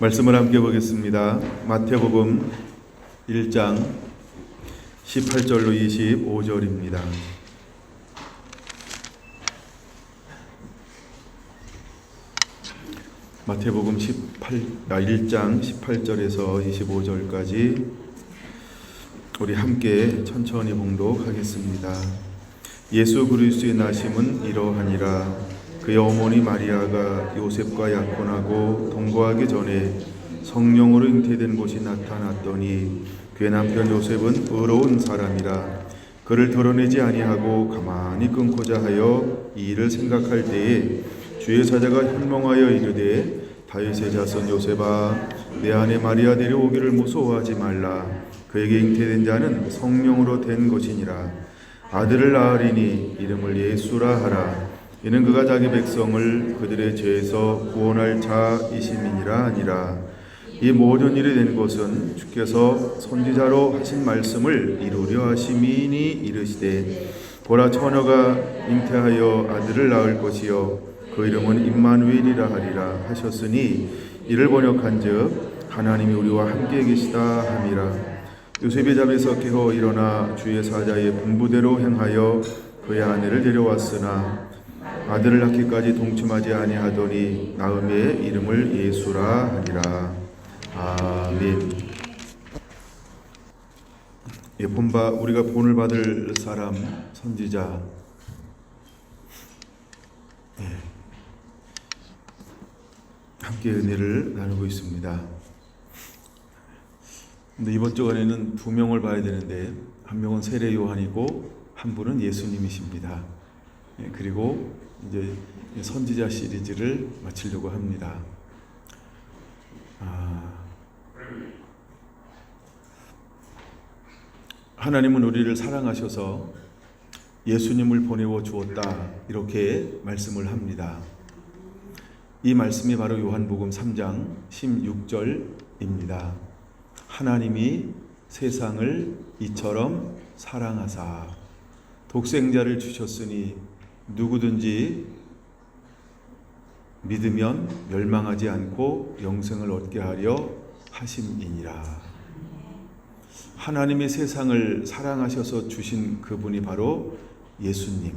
말씀을 함께 보겠습니다. 마태복음 1장 18절로 25절입니다. 마태복음 1장 18절에서 25절까지 우리 함께 천천히 봉독하겠습니다. 예수 그리스도의 나심은 이러하니라. 그의 어머니 마리아가 요셉과 약혼하고 동거하기 전에 성령으로 잉태된 곳이 나타났더니 그의 남편 요셉은 의로운 사람이라. 그를 드러내지 아니하고 가만히 끊고자 하여 이 일을 생각할 때에 주의 사자가 현몽하여 이르되 다윗의 자손 요셉아, 내 아내 마리아 데려오기를 무서워하지 말라. 그에게 잉태된 자는 성령으로 된 것이니라. 아들을 낳으리니 이름을 예수라 하라. 이는 그가 자기 백성을 그들의 죄에서 구원할 자이심이니라 하니라. 이 모든 일이 된 것은 주께서 선지자로 하신 말씀을 이루려 하심이니 이르시되 보라, 처녀가 잉태하여 아들을 낳을 것이요 그 이름은 임마누엘이라 하리라 하셨으니 이를 번역한즉 하나님이 우리와 함께 계시다 함이라. 요셉이 잠에서 깨어 일어나 주의 사자의 분부대로 행하여 그의 아내를 데려왔으나 아들을 낳기까지 동침하지 아니하더니 나음의 이름을 예수라 하니라. 아멘. 본바 우리가 본을 받을 사람 선지자 함께 은혜를 나누고 있습니다. 근데 이번 주간에는 두 명을 봐야 되는데 한 명은 세례 요한이고 한 분은 예수님이십니다. 그리고 이제 선지자 시리즈를 마치려고 합니다. 하나님은 우리를 사랑하셔서 예수님을 보내어 주었다, 이렇게 말씀을 합니다. 이 말씀이 바로 요한복음 3장 16절입니다. 하나님이 세상을 이처럼 사랑하사 독생자를 주셨으니 누구든지 믿으면 멸망하지 않고 영생을 얻게 하려 하심이니라. 하나님이 세상을 사랑하셔서 주신 그분이 바로 예수님.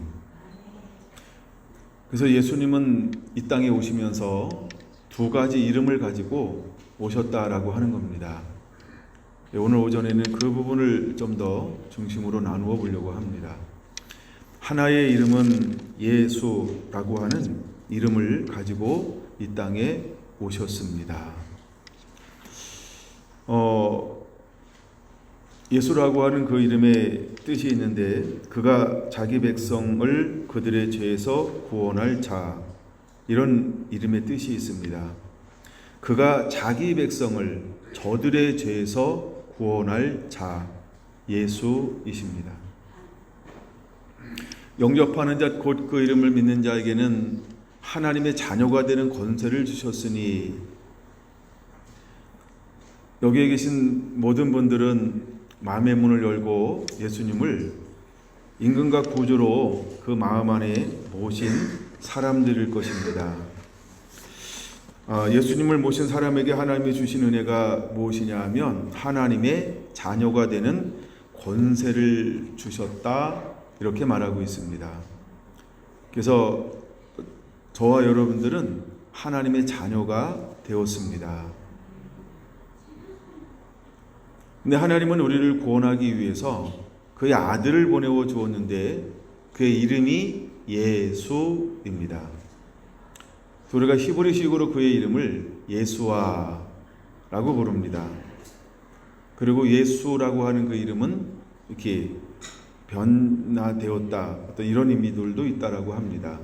그래서 예수님은 이 땅에 오시면서 두 가지 이름을 가지고 오셨다라고 하는 겁니다. 오늘 오전에는 그 부분을 좀 더 중심으로 나누어 보려고 합니다. 하나의 이름은 예수라고 하는 이름을 가지고 이 땅에 오셨습니다. 예수라고 하는 그 이름의 뜻이 있는데 그가 자기 백성을 그들의 죄에서 구원할 자, 이런 이름의 뜻이 있습니다. 그가 자기 백성을 저들의 죄에서 구원할 자, 예수이십니다. 영접하는 자, 곧 그 이름을 믿는 자에게는 하나님의 자녀가 되는 권세를 주셨으니, 여기에 계신 모든 분들은 마음의 문을 열고 예수님을 임금과 구주로 그 마음 안에 모신 사람들일 것입니다. 예수님을 모신 사람에게 하나님이 주신 은혜가 무엇이냐 하면 하나님의 자녀가 되는 권세를 주셨다, 이렇게 말하고 있습니다. 그래서 저와 여러분들은 하나님의 자녀가 되었습니다. 근데 하나님은 우리를 구원하기 위해서 그의 아들을 보내어 주었는데 그의 이름이 예수입니다. 우리가 히브리식으로 그의 이름을 예수아라고 부릅니다. 그리고 예수라고 하는 그 이름은 이렇게 변화되었다, 어떤 이런 의미들도 있다라고 합니다.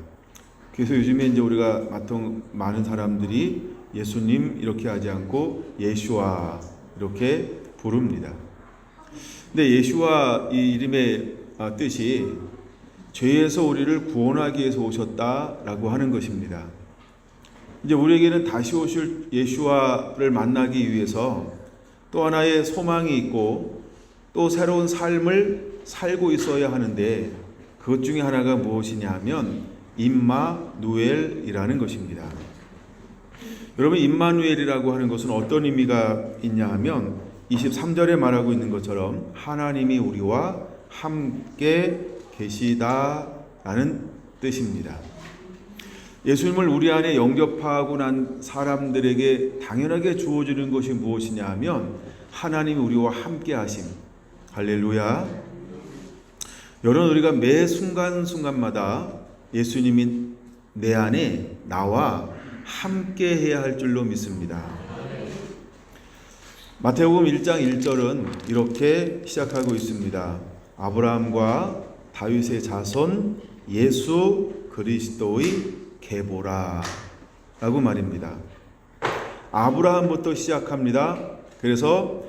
그래서 요즘에 이제 우리가 많은 사람들이 예수님 이렇게 하지 않고 예수아 이렇게 부릅니다. 근데 예수아 이 이름의 뜻이 죄에서 우리를 구원하기 위해서 오셨다라고 하는 것입니다. 이제 우리에게는 다시 오실 예수아를 만나기 위해서 또 하나의 소망이 있고 또 새로운 삶을 살고 있어야 하는데 그것 중에 하나가 무엇이냐 하면 임마누엘이라는 것입니다. 여러분, 임마누엘이라고 하는 것은 어떤 의미가 있냐 하면 23절에 말하고 있는 것처럼 하나님이 우리와 함께 계시다라는 뜻입니다. 예수님을 우리 안에 영접하고 난 사람들에게 당연하게 주어지는 것이 무엇이냐 하면 하나님이 우리와 함께 하심. 할렐루야. 여러분, 우리가 매 순간순간마다 예수님이 내 안에 나와 함께 해야 할 줄로 믿습니다. 마태복음 1장 1절은 이렇게 시작하고 있습니다. 아브라함과 다윗의 자손 예수 그리스도의 계보라 라고 말입니다. 아브라함부터 시작합니다. 그래서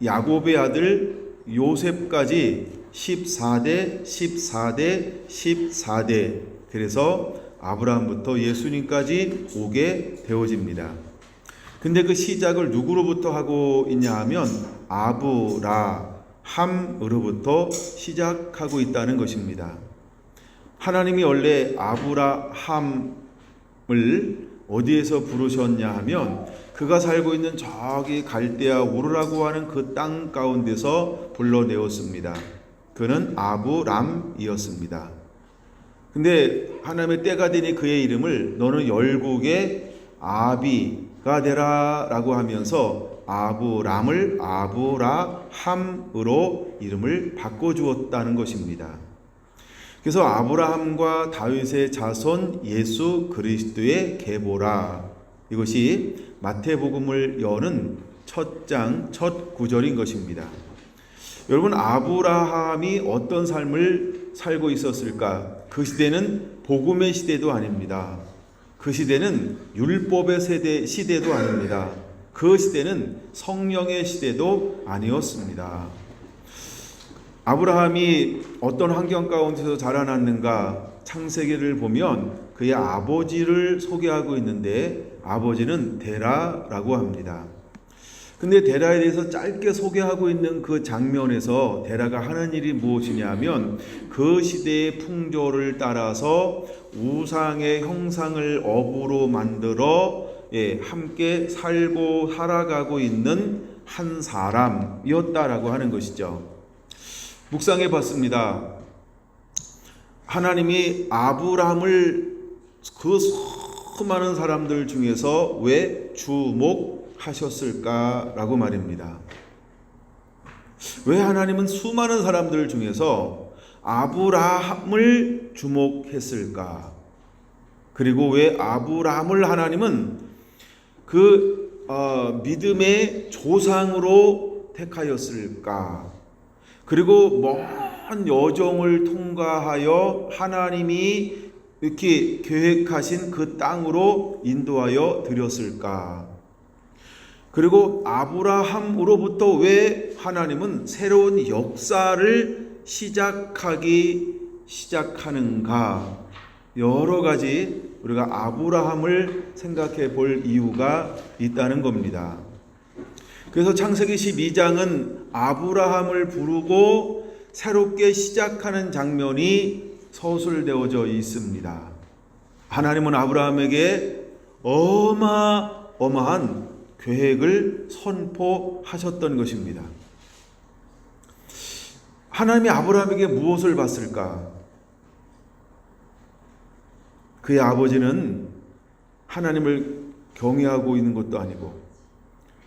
야곱의 아들 요셉까지 14대 14대 14대, 그래서 아브라함부터 예수님까지 오게 되어집니다. 근데 그 시작을 누구로부터 하고 있냐 하면 아브라함으로부터 시작하고 있다는 것입니다. 하나님이 원래 아브라함을 어디에서 부르셨냐 하면 그가 살고 있는 저기 갈대아 우르라고 하는 그 땅 가운데서 불러내었습니다. 그는 아브람이었습니다. 근데 하나님의 때가 되니 그의 이름을 너는 열국의 아비가 되라 라고 하면서 아브람을 아브라함으로 이름을 바꿔주었다는 것입니다. 그래서 아브라함과 다윗의 자손 예수 그리스도의 계보라, 이것이 마태복음을 여는 첫 장, 첫 구절인 것입니다. 여러분, 아브라함이 어떤 삶을 살고 있었을까? 그 시대는 복음의 시대도 아닙니다. 그 시대는 율법의 시대도 아닙니다. 그 시대는 성령의 시대도 아니었습니다. 아브라함이 어떤 환경 가운데서 자라났는가? 창세기를 보면 그의 아버지를 소개하고 있는데 아버지는 데라라고 합니다. 근데 데라에 대해서 짧게 소개하고 있는 그 장면에서 데라가 하는 일이 무엇이냐면 그 시대의 풍조를 따라서 우상의 형상을 업으로 만들어 함께 살고 살아가고 있는 한 사람이었다라고 하는 것이죠. 묵상해 봤습니다. 하나님이 아브라함을 그 수많은 사람들 중에서 왜 주목하셨을까라고 말입니다. 왜 하나님은 수많은 사람들 중에서 아브라함을 주목했을까? 그리고 왜 아브라함을 하나님은 그 믿음의 조상으로 택하였을까? 그리고 먼 여정을 통과하여 하나님이 이렇게 계획하신 그 땅으로 인도하여 드렸을까? 그리고 아브라함으로부터 왜 하나님은 새로운 역사를 시작하는가? 여러 가지 우리가 아브라함을 생각해 볼 이유가 있다는 겁니다. 그래서 창세기 12장은 아브라함을 부르고 새롭게 시작하는 장면이 서술되어져 있습니다. 하나님은 아브라함에게 어마어마한 계획을 선포하셨던 것입니다. 하나님이 아브라함에게 무엇을 봤을까? 그의 아버지는 하나님을 경외하고 있는 것도 아니고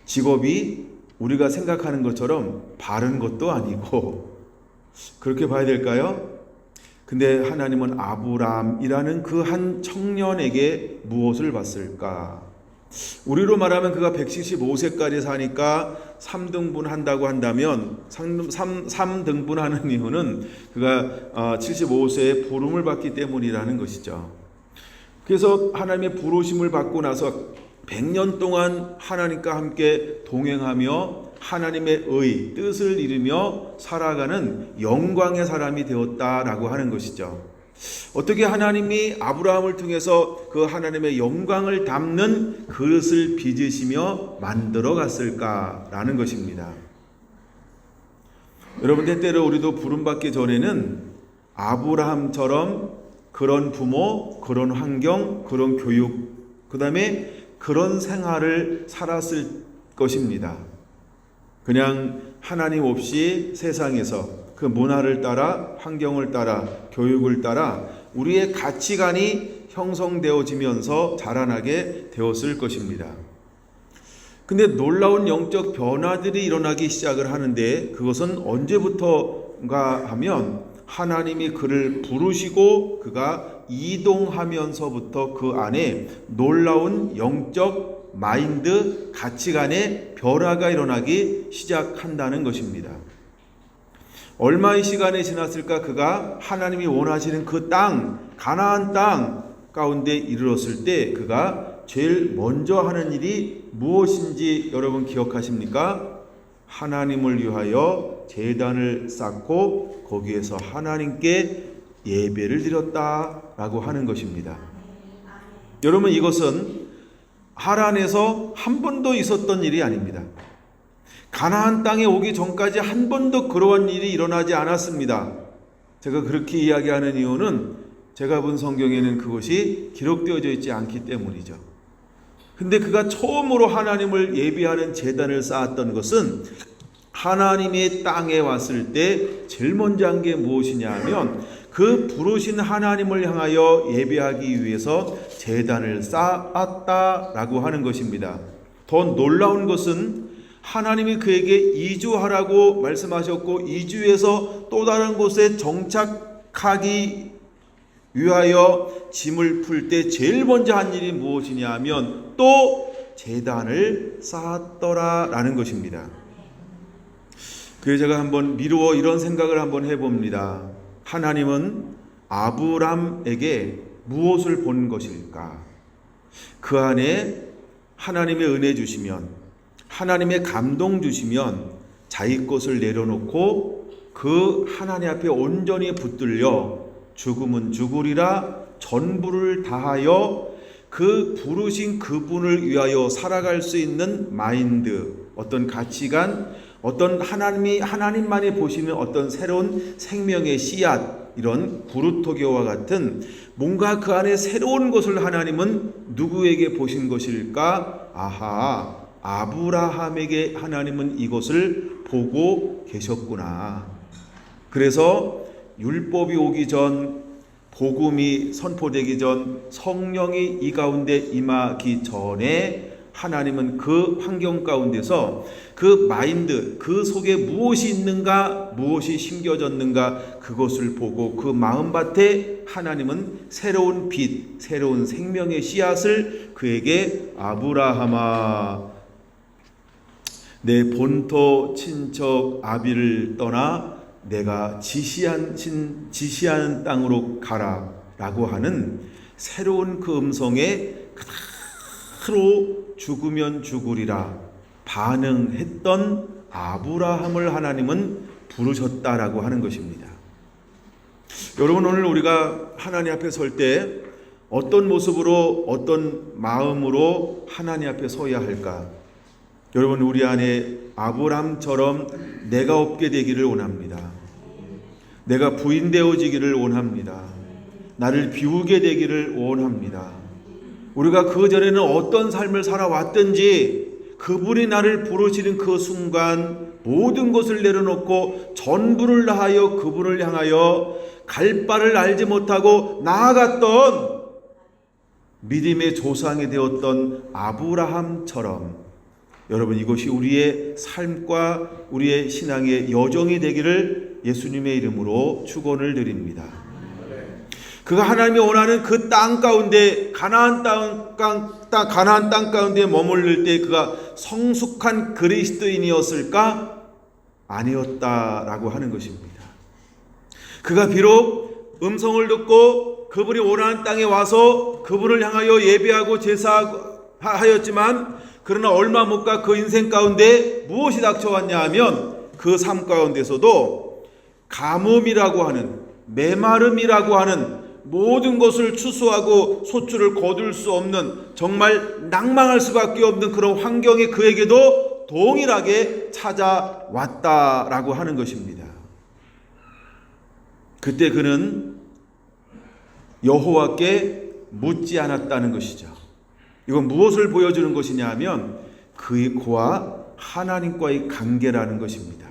직업이 우리가 생각하는 것처럼 바른 것도 아니고 그렇게 봐야 될까요? 근데 하나님은 아브람이라는 그 한 청년에게 무엇을 봤을까? 우리로 말하면 그가 175세까지 사니까 3등분 한다고 한다면 3등분 하는 이유는 그가 75세에 부름을 받기 때문이라는 것이죠. 그래서 하나님의 부르심을 받고 나서 100년 동안 하나님과 함께 동행하며 하나님의 뜻을 이루며 살아가는 영광의 사람이 되었다라고 하는 것이죠. 어떻게 하나님이 아브라함을 통해서 그 하나님의 영광을 담는 그릇을 빚으시며 만들어 갔을까라는 것입니다. 여러분, 때때로 우리도 부름받기 전에는 아브라함처럼 그런 부모, 그런 환경, 그런 교육, 그 다음에 그런 생활을 살았을 것입니다. 그냥 하나님 없이 세상에서 그 문화를 따라, 환경을 따라, 교육을 따라 우리의 가치관이 형성되어지면서 자라나게 되었을 것입니다. 근데 놀라운 영적 변화들이 일어나기 시작을 하는데, 그것은 언제부터인가 하면 하나님이 그를 부르시고 그가 이동하면서부터 그 안에 놀라운 영적 마인드, 가치관의 변화가 일어나기 시작한다는 것입니다. 얼마의 시간이 지났을까 그가 하나님이 원하시는 그 땅, 가나안 땅 가운데 이르렀을 때 그가 제일 먼저 하는 일이 무엇인지 여러분 기억하십니까? 하나님을 위하여 제단을 쌓고 거기에서 하나님께 예배를 드렸다라고 하는 것입니다. 여러분, 이것은 하란에서 한 번도 있었던 일이 아닙니다. 가나안 땅에 오기 전까지 한 번도 그러한 일이 일어나지 않았습니다. 제가 그렇게 이야기하는 이유는 제가 본 성경에는 그것이 기록되어져 있지 않기 때문이죠. 근데 그가 처음으로 하나님을 예배하는 제단을 쌓았던 것은 하나님의 땅에 왔을 때 제일 먼저 한 게 무엇이냐 하면 그 부르신 하나님을 향하여 예배하기 위해서 제단을 쌓았다라고 하는 것입니다. 더 놀라운 것은 하나님이 그에게 이주하라고 말씀하셨고, 이주해서 또 다른 곳에 정착하기 위하여 짐을 풀 때 제일 먼저 한 일이 무엇이냐 하면 또 제단을 쌓았더라라는 것입니다. 그래서 제가 한번 미루어 이런 생각을 한번 해봅니다. 하나님은 아브람에게 무엇을 본 것일까? 그 안에 하나님의 은혜 주시면, 하나님의 감동 주시면 자기 것을 내려놓고 그 하나님 앞에 온전히 붙들려 죽음은 죽으리라 전부를 다하여 그 부르신 그분을 위하여 살아갈 수 있는 마인드, 어떤 가치관, 어떤 하나님만이 보시는 어떤 새로운 생명의 씨앗, 이런 구루토교와 같은 뭔가 그 안에 새로운 것을 하나님은 누구에게 보신 것일까? 아하, 아브라함에게 하나님은 이것을 보고 계셨구나. 그래서 율법이 오기 전, 복음이 선포되기 전, 성령이 이 가운데 임하기 전에 하나님은 그 환경 가운데서 그 마인드, 그 속에 무엇이 있는가, 무엇이 심겨졌는가, 그것을 보고 그 마음밭에 하나님은 새로운 빛, 새로운 생명의 씨앗을 그에게 아브라함아, 내 본토 친척 아비를 떠나 내가 지시하는 땅으로 가라 라고 하는 새로운 그 음성에 그대로 죽으면 죽으리라 반응했던 아브라함을 하나님은 부르셨다라고 하는 것입니다. 여러분, 오늘 우리가 하나님 앞에 설 때 어떤 모습으로, 어떤 마음으로 하나님 앞에 서야 할까? 여러분, 우리 안에 아브라함처럼 내가 없게 되기를 원합니다. 내가 부인되어지기를 원합니다. 나를 비우게 되기를 원합니다. 우리가 그 전에는 어떤 삶을 살아왔든지 그분이 나를 부르시는 그 순간 모든 것을 내려놓고 전부를 다하여 그분을 향하여 갈 바를 알지 못하고 나아갔던 믿음의 조상이 되었던 아브라함처럼, 여러분, 이것이 우리의 삶과 우리의 신앙의 여정이 되기를 예수님의 이름으로 축원을 드립니다. 그가 하나님이 원하는 그 땅 가운데, 가나안 땅 가운데 머물릴 때 그가 성숙한 그리스도인이었을까? 아니었다라고 하는 것입니다. 그가 비록 음성을 듣고 그분이 원하는 땅에 와서 그분을 향하여 예배하고 제사하였지만, 그러나 얼마 못 가 그 인생 가운데 무엇이 닥쳐왔냐 하면 그 삶 가운데서도 가뭄이라고 하는, 메마름이라고 하는, 모든 것을 추수하고 소출을 거둘 수 없는, 정말 낭망할 수밖에 없는 그런 환경이 그에게도 동일하게 찾아왔다라고 하는 것입니다. 그때 그는 여호와께 묻지 않았다는 것이죠. 이건 무엇을 보여주는 것이냐 하면 그와 하나님과의 관계라는 것입니다.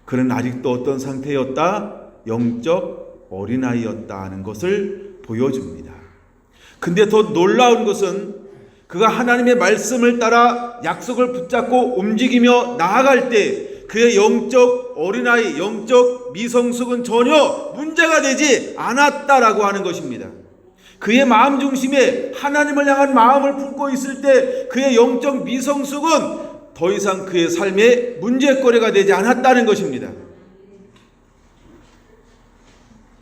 그는 아직도 어떤 상태였다? 영적 어린아이였다 하는 것을 보여줍니다. 근데 더 놀라운 것은 그가 하나님의 말씀을 따라 약속을 붙잡고 움직이며 나아갈 때 그의 영적 어린아이, 영적 미성숙은 전혀 문제가 되지 않았다라고 하는 것입니다. 그의 마음 중심에 하나님을 향한 마음을 품고 있을 때 그의 영적 미성숙은 더 이상 그의 삶에 문제거리가 되지 않았다는 것입니다.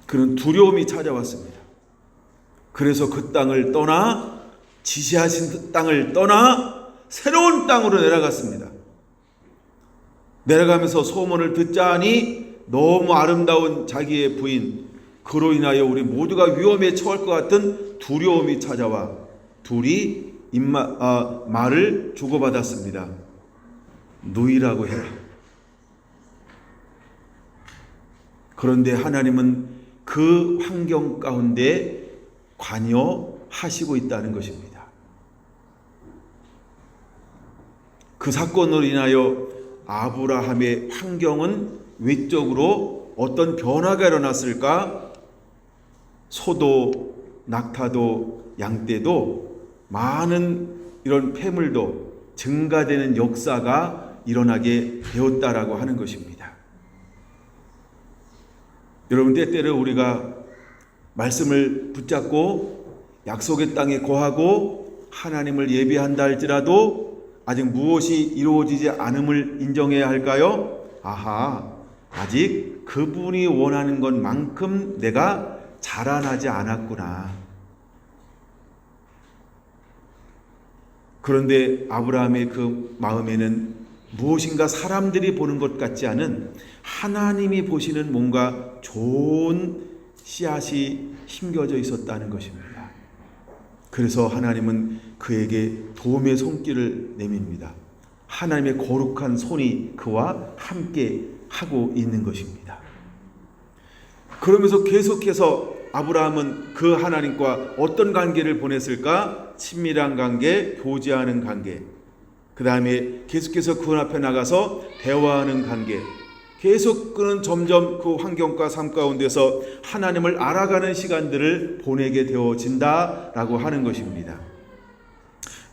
그는 두려움이 찾아왔습니다. 그래서 그 땅을 떠나 지시하신 땅을 떠나 새로운 땅으로 내려갔습니다. 내려가면서 소문을 듣자 하니 너무 아름다운 자기의 부인, 그로 인하여 우리 모두가 위험에 처할 것 같은 두려움이 찾아와 둘이 말을 주고받았습니다. 누이라고 해라. 그런데 하나님은 그 환경 가운데 관여하시고 있다는 것입니다. 그 사건으로 인하여 아브라함의 환경은 외적으로 어떤 변화가 일어났을까? 소도 낙타도 양떼도 많은 이런 폐물도 증가되는 역사가 일어나게 되었다라고 하는 것입니다. 여러분, 때때로 우리가 말씀을 붙잡고 약속의 땅에 거하고 하나님을 예배한다 할지라도 아직 무엇이 이루어지지 않음을 인정해야 할까요? 아직 그분이 원하는 것만큼 내가 자라나지 않았구나. 그런데 아브라함의 그 마음에는 무엇인가 사람들이 보는 것 같지 않은 하나님이 보시는 뭔가 좋은 씨앗이 심겨져 있었다는 것입니다. 그래서 하나님은 그에게 도움의 손길을 내밉니다. 하나님의 거룩한 손이 그와 함께 하고 있는 것입니다. 그러면서 계속해서 아브라함은 그 하나님과 어떤 관계를 보냈을까? 친밀한 관계, 교제하는 관계, 그 다음에 계속해서 그분 앞에 나가서 대화하는 관계, 계속 그는 점점 그 환경과 삶 가운데서 하나님을 알아가는 시간들을 보내게 되어진다라고 하는 것입니다.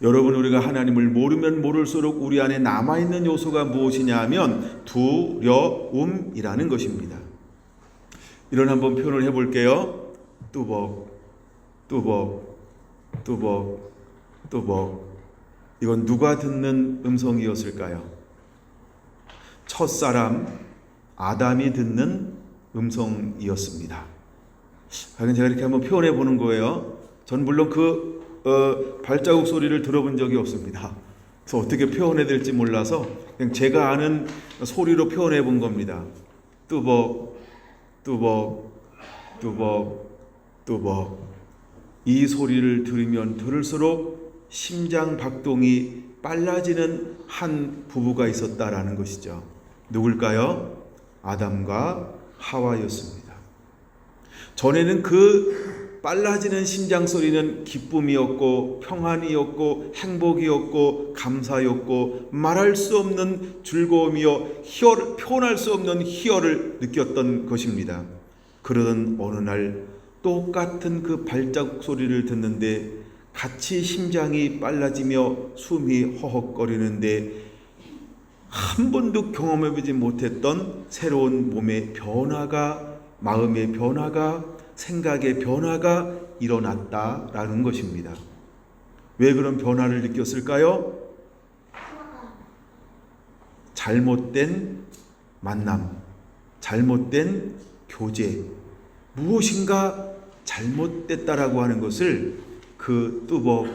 여러분, 우리가 하나님을 모르면 모를수록 우리 안에 남아있는 요소가 무엇이냐 하면 두려움이라는 것입니다. 이런 한번 표현을 해볼게요. 뚜벅, 뚜벅, 뚜벅, 뚜벅. 이건 누가 듣는 음성이었을까요? 첫사람 아담이 듣는 음성이었습니다. 제가 이렇게 한번 표현해 보는 거예요. 전 물론 발자국 소리를 들어본 적이 없습니다. 그래서 어떻게 표현해야 될지 몰라서 그냥 제가 아는 소리로 표현해 본 겁니다. 뚜벅, 뚜벅, 뚜벅, 뚜벅. 이 소리를 들으면 들을수록 심장 박동이 빨라지는 한 부부가 있었다라는 것이죠. 누굴까요? 아담과 하와였습니다. 전에는 그 빨라지는 심장 소리는 기쁨이었고 평안이었고 행복이었고 감사였고 말할 수 없는 즐거움이요 표현할 수 없는 희열을 느꼈던 것입니다. 그러던 어느 날 똑같은 그 발자국 소리를 듣는데 같이 심장이 빨라지며 숨이 허헉거리는데 한 번도 경험해보지 못했던 새로운 몸의 변화가, 마음의 변화가, 생각의 변화가 일어났다라는 것입니다. 왜 그런 변화를 느꼈을까요? 잘못된 만남, 잘못된 교제, 무엇인가 잘못됐다라고 하는 것을 그 뚜벅,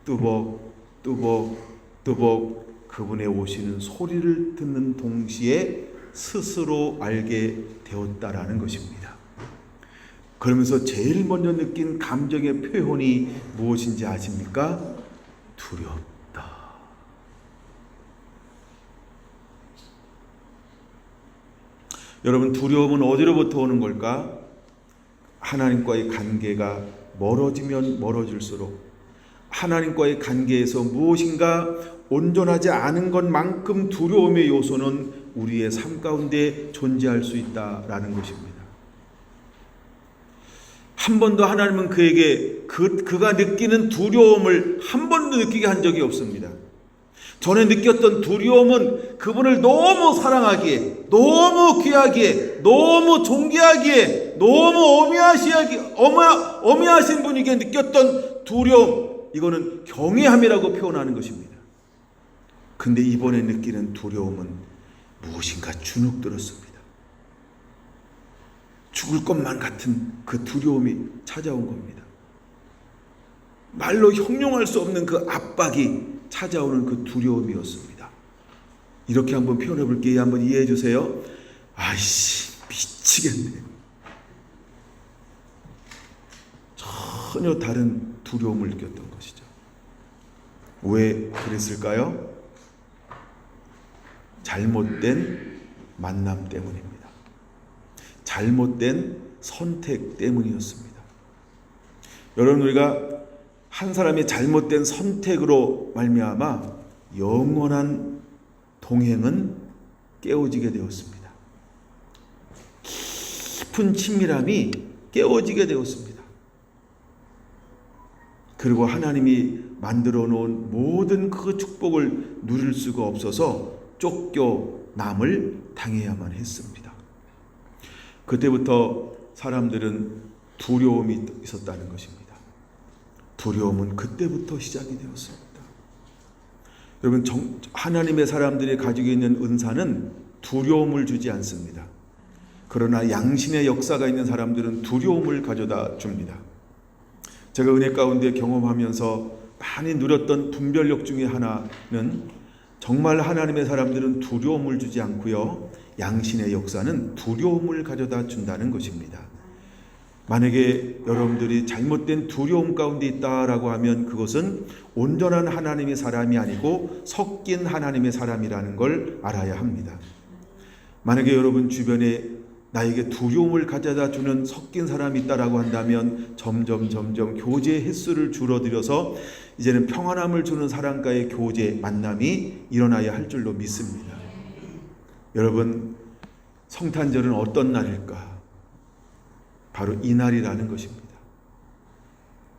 뚜벅, 뚜벅, 뚜벅 그분의 오시는 소리를 듣는 동시에 스스로 알게 되었다라는 것입니다. 그러면서 제일 먼저 느낀 감정의 표현이 무엇인지 아십니까? 두렵다. 여러분, 두려움은 어디로부터 오는 걸까? 하나님과의 관계가 멀어지면 멀어질수록, 하나님과의 관계에서 무엇인가 온전하지 않은 것만큼 두려움의 요소는 우리의 삶 가운데 존재할 수 있다라는 것입니다. 한 번도 하나님은 그에게 그가 느끼는 두려움을 한 번도 느끼게 한 적이 없습니다. 전에 느꼈던 두려움은 그분을 너무 사랑하기에, 너무 귀하기에, 너무 존귀하기에, 너무 어미하신 분에게 느꼈던 두려움, 이거는 경외함이라고 표현하는 것입니다. 근데 이번에 느끼는 두려움은 무엇인가 주눅 들었습니다. 죽을 것만 같은 그 두려움이 찾아온 겁니다. 말로 형용할 수 없는 그 압박이 찾아오는 그 두려움이었습니다. 이렇게 한번 표현해 볼게요. 한번 이해해 주세요. 아이씨, 미치겠네. 전혀 다른 두려움을 느꼈던 것이죠. 왜 그랬을까요? 잘못된 만남 때문입니다. 잘못된 선택 때문이었습니다. 여러분, 우리가 한 사람의 잘못된 선택으로 말미암아 영원한 동행은 깨어지게 되었습니다. 깊은 친밀함이 깨어지게 되었습니다. 그리고 하나님이 만들어 놓은 모든 그 축복을 누릴 수가 없어서 쫓겨남을 당해야만 했습니다. 그때부터 사람들은 두려움이 있었다는 것입니다. 두려움은 그때부터 시작이 되었습니다. 여러분, 하나님의 사람들이 가지고 있는 은사는 두려움을 주지 않습니다. 그러나 양심의 역사가 있는 사람들은 두려움을 가져다 줍니다. 제가 은혜 가운데 경험하면서 많이 누렸던 분별력 중에 하나는 정말 하나님의 사람들은 두려움을 주지 않고요, 양심의 역사는 두려움을 가져다 준다는 것입니다. 만약에 여러분들이 잘못된 두려움 가운데 있다라고 하면 그것은 온전한 하나님의 사람이 아니고 섞인 하나님의 사람이라는 걸 알아야 합니다. 만약에 여러분 주변에 나에게 두려움을 가져다 주는 섞인 사람이 있다라고 한다면 점점 교제 횟수를 줄어들여서 이제는 평안함을 주는 사람과의 교제 만남이 일어나야 할 줄로 믿습니다. 여러분, 성탄절은 어떤 날일까? 바로 이 날이라는 것입니다.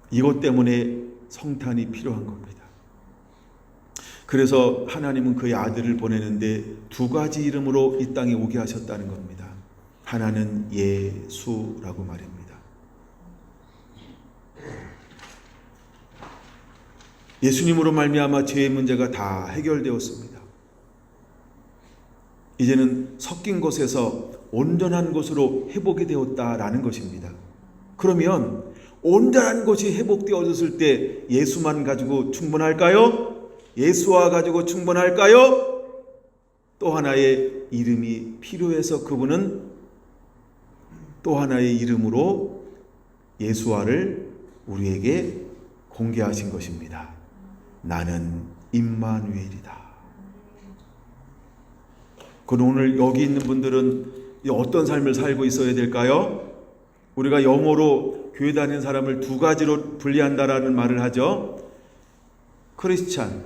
이것 때문에 성탄이 필요한 겁니다. 그래서 하나님은 그의 아들을 보내는데 두 가지 이름으로 이 땅에 오게 하셨다는 겁니다. 하나는 예수라고 말입니다. 예수님으로 말미암아 죄의 문제가 다 해결되었습니다. 이제는 섞인 곳에서 온전한 곳으로 회복이 되었다라는 것입니다. 그러면 온전한 곳이 회복되어졌을 때 예수만 가지고 충분할까요? 예수와 가지고 충분할까요? 또 하나의 이름이 필요해서 그분은 또 하나의 이름으로 예수와를 우리에게 공개하신 것입니다. 나는 임마누엘이다. 그럼 오늘 여기 있는 분들은 어떤 삶을 살고 있어야 될까요? 우리가 영어로 교회 다니는 사람을 두 가지로 분리한다라는 말을 하죠. 크리스찬,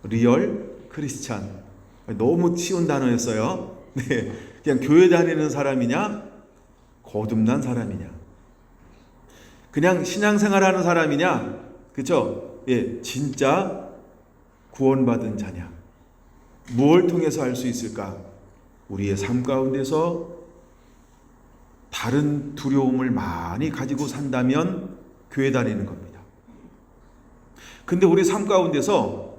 리얼 크리스찬. 너무 쉬운 단어였어요. 네, 그냥 교회 다니는 사람이냐, 거듭난 사람이냐, 그냥 신앙생활하는 사람이냐, 그렇죠? 예, 진짜 구원받은 자냐. 무엇을 통해서 할 수 있을까? 우리의 삶 가운데서 다른 두려움을 많이 가지고 산다면 교회 다니는 겁니다. 근데 우리 삶 가운데서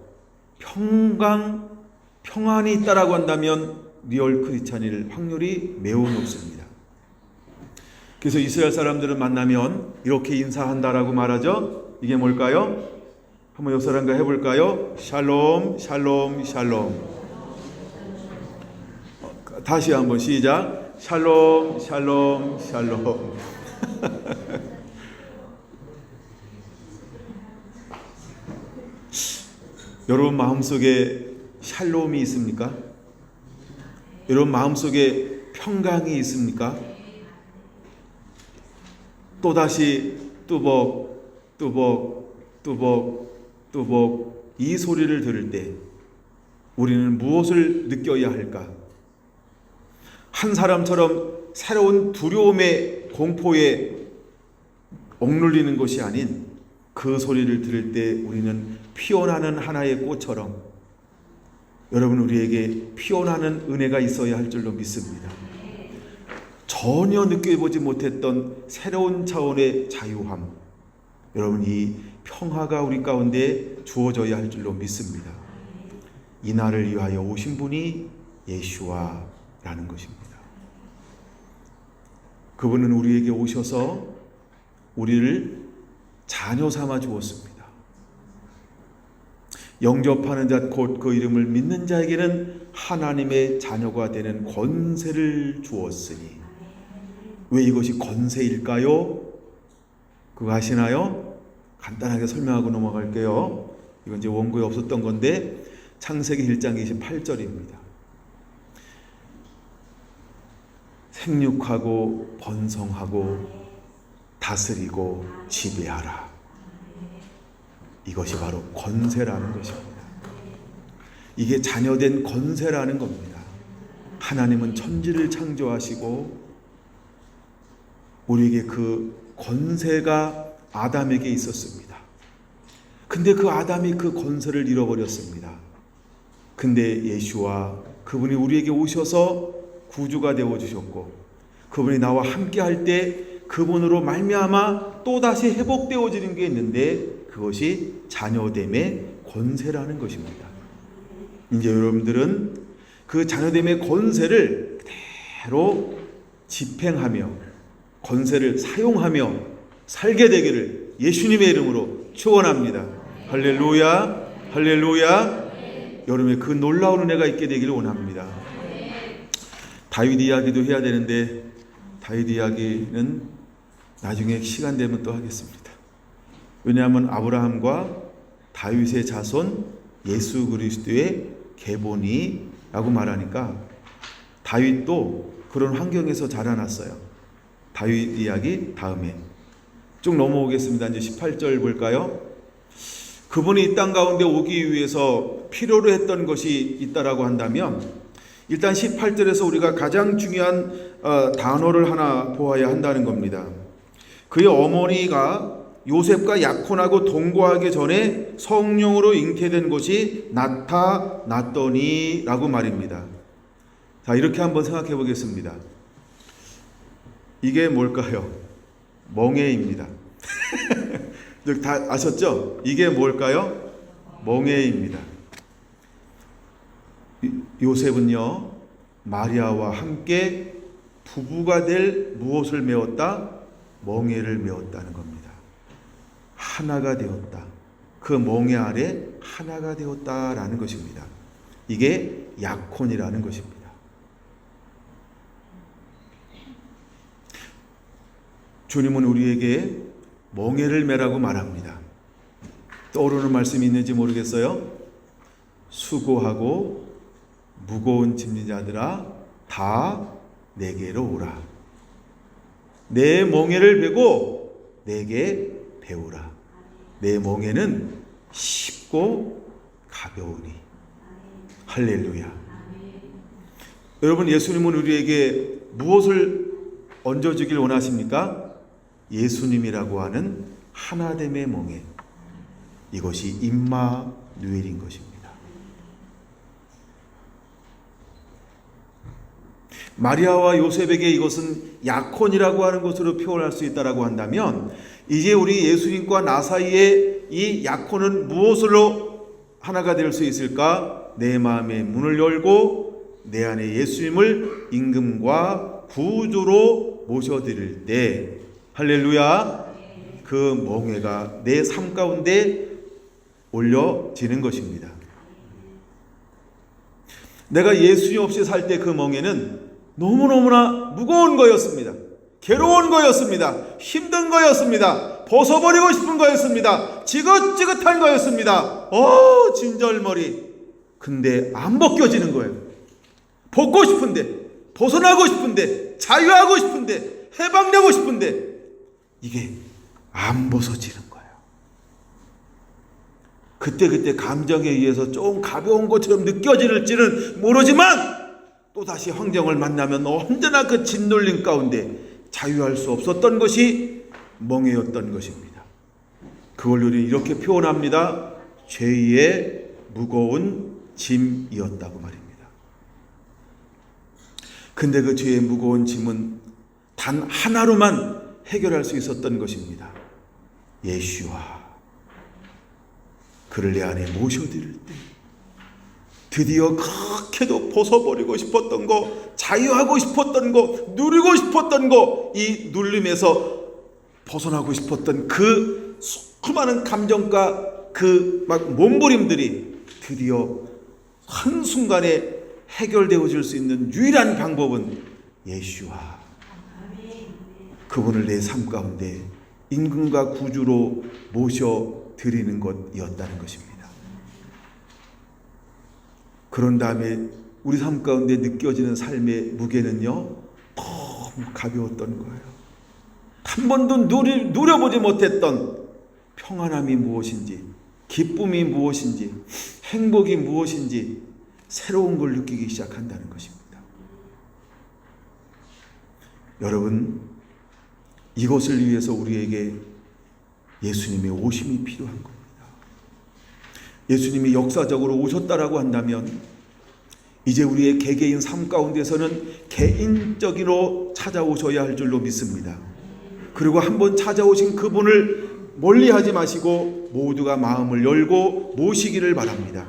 평안이 있다라고 한다면 리얼 크리스찬일 확률이 매우 높습니다. 그래서 이스라엘 사람들을 만나면 이렇게 인사한다라고 말하죠. 이게 뭘까요? 한번 옆 사람과 해볼까요? 샬롬, 샬롬, 샬롬. 다시 한번 시작. 샬롬, 샬롬, 샬롬. 여러분 마음속에 샬롬이 있습니까? 여러분 마음속에 평강이 있습니까? 또다시 뚜벅 뚜벅 이 소리를 들을 때 우리는 무엇을 느껴야 할까? 한 사람처럼 새로운 두려움의 공포에 억눌리는 것이 아닌 그 소리를 들을 때 우리는 피어나는 하나의 꽃처럼 여러분 우리에게 피어나는 은혜가 있어야 할 줄로 믿습니다. 전혀 느껴보지 못했던 새로운 차원의 자유함, 여러분 이 평화가 우리 가운데 주어져야 할 줄로 믿습니다. 이 날을 위하여 오신 분이 예수와라는 것입니다. 그분은 우리에게 오셔서 우리를 자녀 삼아 주었습니다. 영접하는 자 곧 그 이름을 믿는 자에게는 하나님의 자녀가 되는 권세를 주었으니. 왜 이것이 권세일까요? 그거 아시나요? 간단하게 설명하고 넘어갈게요. 이건 이제 원고에 없었던 건데 창세기 1장 28절입니다. 생육하고 번성하고 다스리고 지배하라. 이것이 바로 권세라는 것입니다. 이게 자녀된 권세라는 겁니다. 하나님은 천지를 창조하시고 우리에게 그 권세가 아담에게 있었습니다. 근데 그 아담이 그 권세를 잃어버렸습니다. 근데 예수와 그분이 우리에게 오셔서 구주가 되어주셨고 그분이 나와 함께 할 때 그분으로 말미암아 또다시 회복되어지는 게 있는데 그것이 자녀됨의 권세라는 것입니다. 이제 여러분들은 그 자녀됨의 권세를 그대로 집행하며 권세를 사용하며 살게 되기를 예수님의 이름으로 축원합니다. 할렐루야, 할렐루야. 여러분의 그 놀라운 은혜가 있게 되기를 원합니다. 다윗 이야기도 해야 되는데 다윗 이야기는 나중에 시간 되면 또 하겠습니다. 왜냐하면 아브라함과 다윗의 자손 예수 그리스도의 계보니라고 말하니까 다윗도 그런 환경에서 자라났어요. 다윗 이야기 다음에 쭉 넘어오겠습니다. 이제 18절 볼까요? 그분이 이 땅 가운데 오기 위해서 필요로 했던 것이 있다라고 한다면 일단 18절에서 우리가 가장 중요한 단어를 하나 보아야 한다는 겁니다. 그의 어머니가 요셉과 약혼하고 동거하기 전에 성령으로 잉태된 것이 나타났더니 라고 말입니다. 자, 이렇게 한번 생각해 보겠습니다. 이게 뭘까요? 멍에입니다. 다 아셨죠? 이게 뭘까요? 멍에입니다. 요셉은요 마리아와 함께 부부가 될 무엇을 메웠다? 멍에를 메웠다는 겁니다. 하나가 되었다. 그 멍에 아래 하나가 되었다라는 것입니다. 이게 약혼이라는 것입니다. 주님은 우리에게 멍에를 메라고 말합니다. 떠오르는 말씀이 있는지 모르겠어요. 수고하고 무거운 짐진 자들아 다 내게로 오라. 내 멍에를 베고 내게 배우라. 내 멍에는 쉽고 가벼우니. 할렐루야. 여러분 예수님은 우리에게 무엇을 얹어주길 원하십니까? 예수님이라고 하는 하나됨의 멍에. 이것이 임마누엘인 것입니다. 마리아와 요셉에게 이것은 약혼이라고 하는 것으로 표현할 수 있다라고 한다면 이제 우리 예수님과 나 사이에 이 약혼은 무엇으로 하나가 될 수 있을까? 내 마음의 문을 열고 내 안에 예수님을 임금과 구주로 모셔드릴 때 할렐루야 그 멍에가 내 삶 가운데 올려지는 것입니다. 내가 예수님 없이 살 때 그 멍에는 너무너무나 무거운 거였습니다. 괴로운 거였습니다. 힘든 거였습니다. 벗어버리고 싶은 거였습니다. 지긋지긋한 거였습니다. 진절머리. 근데 안 벗겨지는 거예요. 벗고 싶은데, 벗어나고 싶은데, 자유하고 싶은데, 해방되고 싶은데 이게 안 벗어지는 거예요. 그때그때 감정에 의해서 좀 가벼운 것처럼 느껴질지는 모르지만 또다시 환경을 만나면 언제나 그 짓눌림 가운데 자유할 수 없었던 것이 멍에였던 것입니다. 그걸 우리 이렇게 표현합니다. 죄의 무거운 짐이었다고 말입니다. 근데 그 죄의 무거운 짐은 단 하나로만 해결할 수 있었던 것입니다. 예수와 그를 내 안에 모셔드릴 때 드디어 그렇게도 벗어버리고 싶었던 거, 자유하고 싶었던 거, 누리고 싶었던 거, 이 눌림에서 벗어나고 싶었던 그 수많은 감정과 그 막 몸부림들이 드디어 한순간에 해결되어질 수 있는 유일한 방법은 예수와 그분을 내 삶 가운데 임금과 구주로 모셔드리는 것이었다는 것입니다. 그런 다음에 우리 삶 가운데 느껴지는 삶의 무게는요, 너무 가벼웠던 거예요. 한 번도 누려보지 못했던 평안함이 무엇인지, 기쁨이 무엇인지, 행복이 무엇인지 새로운 걸 느끼기 시작한다는 것입니다. 여러분, 이것을 위해서 우리에게 예수님의 오심이 필요한 겁니다. 예수님이 역사적으로 오셨다라고 한다면 이제 우리의 개개인 삶 가운데서는 개인적으로 찾아오셔야 할 줄로 믿습니다. 그리고 한번 찾아오신 그분을 멀리하지 마시고 모두가 마음을 열고 모시기를 바랍니다.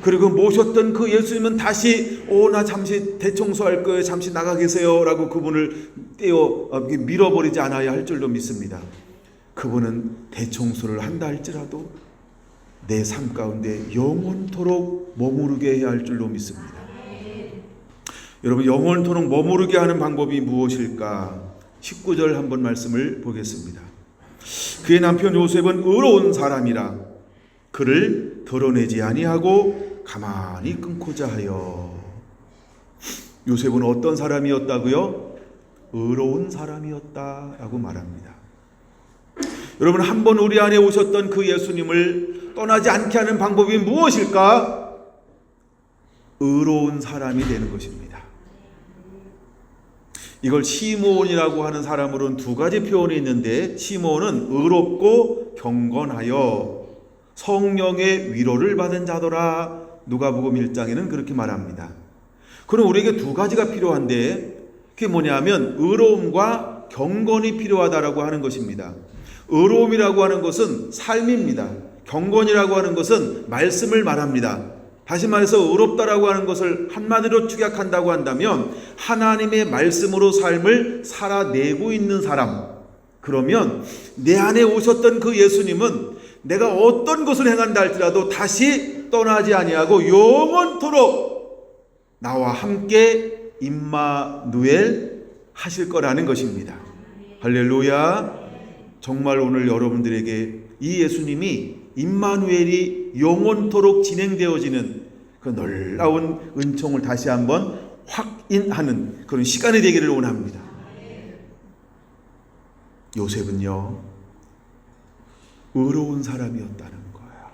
그리고 모셨던 그 예수님은 다시 나 잠시 대청소할 거예요, 잠시 나가 계세요 라고 그분을 밀어버리지 않아야 할 줄로 믿습니다. 그분은 대청소를 한다 할지라도 내 삶 가운데 영원토록 머무르게 해야 할 줄로 믿습니다. 여러분, 영원토록 머무르게 하는 방법이 무엇일까? 19절 한번 말씀을 보겠습니다. 그의 남편 요셉은 의로운 사람이라 그를 드러내지 아니하고 가만히 끊고자 하여. 요셉은 어떤 사람이었다고요? 의로운 사람이었다라고 말합니다. 여러분, 한번 우리 안에 오셨던 그 예수님을 떠나지 않게 하는 방법이 무엇일까? 의로운 사람이 되는 것입니다. 이걸 시므온이라고 하는 사람으로는 두 가지 표현이 있는데, 시므온은 의롭고 경건하여 성령의 위로를 받은 자더라. 누가복음 1장에는 그렇게 말합니다. 그럼 우리에게 두 가지가 필요한데, 그게 뭐냐면 의로움과 경건이 필요하다라고 하는 것입니다. 의로움이라고 하는 것은 삶입니다. 경건이라고 하는 것은 말씀을 말합니다. 다시 말해서 의롭다라고 하는 것을 한마디로 축약한다고 한다면 하나님의 말씀으로 삶을 살아내고 있는 사람. 그러면 내 안에 오셨던 그 예수님은 내가 어떤 것을 행한다 할지라도 다시 떠나지 아니하고 영원토록 나와 함께 임마누엘 하실 거라는 것입니다. 할렐루야. 정말 오늘 여러분들에게 이 예수님이 임마누엘이 영원토록 진행되어지는 그 놀라운 은총을 다시 한번 확인하는 그런 시간이 되기를 원합니다. 요셉은요, 의로운 사람이었다는 거예요.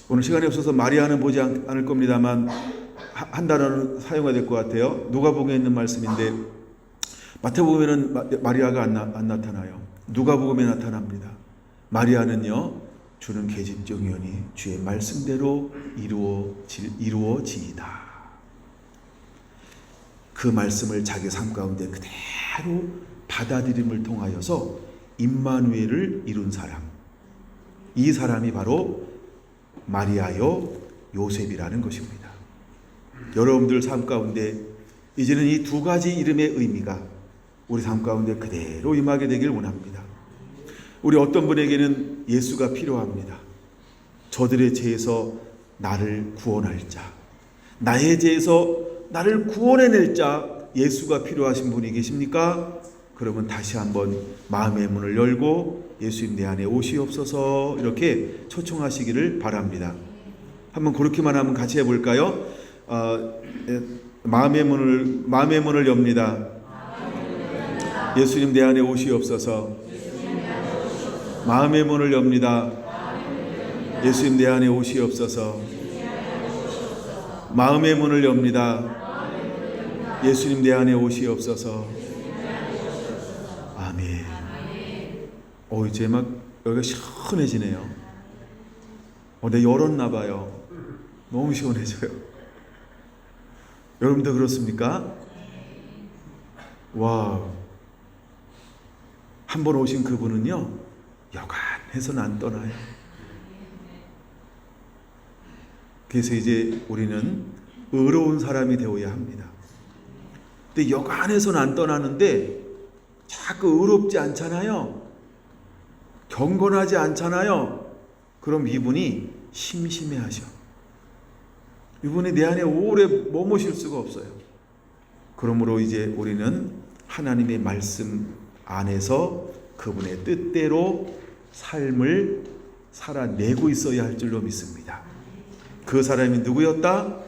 오늘 시간이 없어서 마리아는 보지 않을 겁니다만 한 단어를 사용해야 될 것 같아요. 누가복음에 있는 말씀인데 마태복음에는 마리아가 안 나타나요. 누가복음에 나타납니다. 마리아는요, 주는 계집종이오니 주의 말씀대로 이루어지이다. 그 말씀을 자기 삶 가운데 그대로 받아들임을 통하여서 임마누엘을 이룬 사람, 이 사람이 바로 마리아요 요셉이라는 것입니다. 여러분들 삶 가운데 이제는 이 두 가지 이름의 의미가 우리 삶 가운데 그대로 임하게 되길 원합니다. 우리 어떤 분에게는 예수가 필요합니다. 저들의 죄에서 나를 구원할 자, 나의 죄에서 나를 구원해낼 자, 예수가 필요하신 분이 계십니까? 그러면 다시 한번 마음의 문을 열고 예수님 내 안에 오시옵소서 이렇게 초청하시기를 바랍니다. 한번 그렇게만 하면 같이 해볼까요? 마음의 문을 엽니다. 예수님 내 안에 오시옵소서. 마음의 문을 엽니다. 예수님 내 안에 오시옵소서. 마음의 문을 엽니다. 예수님 내 안에 오시옵소서. 아멘. 이제 막 여기가 시원해지네요. 내 열었나 봐요. 너무 시원해져요. 여러분도 그렇습니까? 와, 한 번 오신 그분은요, 여간해서는 안 떠나요. 그래서 이제 우리는 의로운 사람이 되어야 합니다. 근데 여간해서는 안 떠나는데 자꾸 의롭지 않잖아요. 경건하지 않잖아요. 그럼 이분이 심심해하셔. 이분이 내 안에 오래 머무실 수가 없어요. 그러므로 이제 우리는 하나님의 말씀 안에서 그분의 뜻대로 삶을 살아내고 있어야 할 줄로 믿습니다. 그 사람이 누구였다?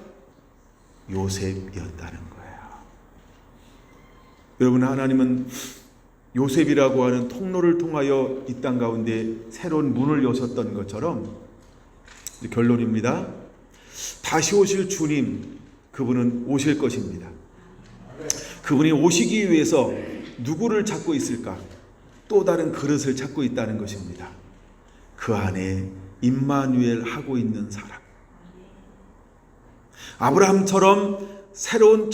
요셉이었다는 거예요. 여러분, 하나님은 요셉이라고 하는 통로를 통하여 이 땅 가운데 새로운 문을 여셨던 것처럼, 결론입니다. 다시 오실 주님, 그분은 오실 것입니다. 그분이 오시기 위해서 누구를 찾고 있을까? 또 다른 그릇을 찾고 있다는 것입니다. 그 안에 임마누엘 하고 있는 사람, 아브라함처럼 새로운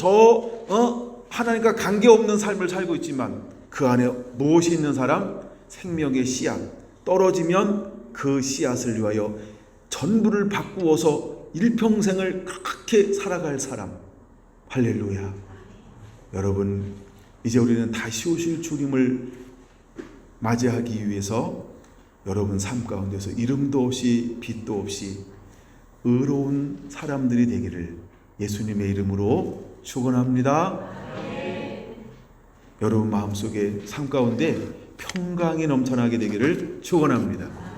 하나님과 관계없는 삶을 살고 있지만 그 안에 무엇이 있는 사람? 생명의 씨앗. 떨어지면 그 씨앗을 위하여 전부를 바꾸어서 일평생을 그렇게 살아갈 사람. 할렐루야. 여러분, 이제 우리는 다시 오실 주님을 맞이하기 위해서 여러분 삶 가운데서 이름도 없이 빛도 없이 의로운 사람들이 되기를 예수님의 이름으로 축원합니다. 여러분 마음속에 삶 가운데 평강이 넘쳐나게 되기를 축원합니다.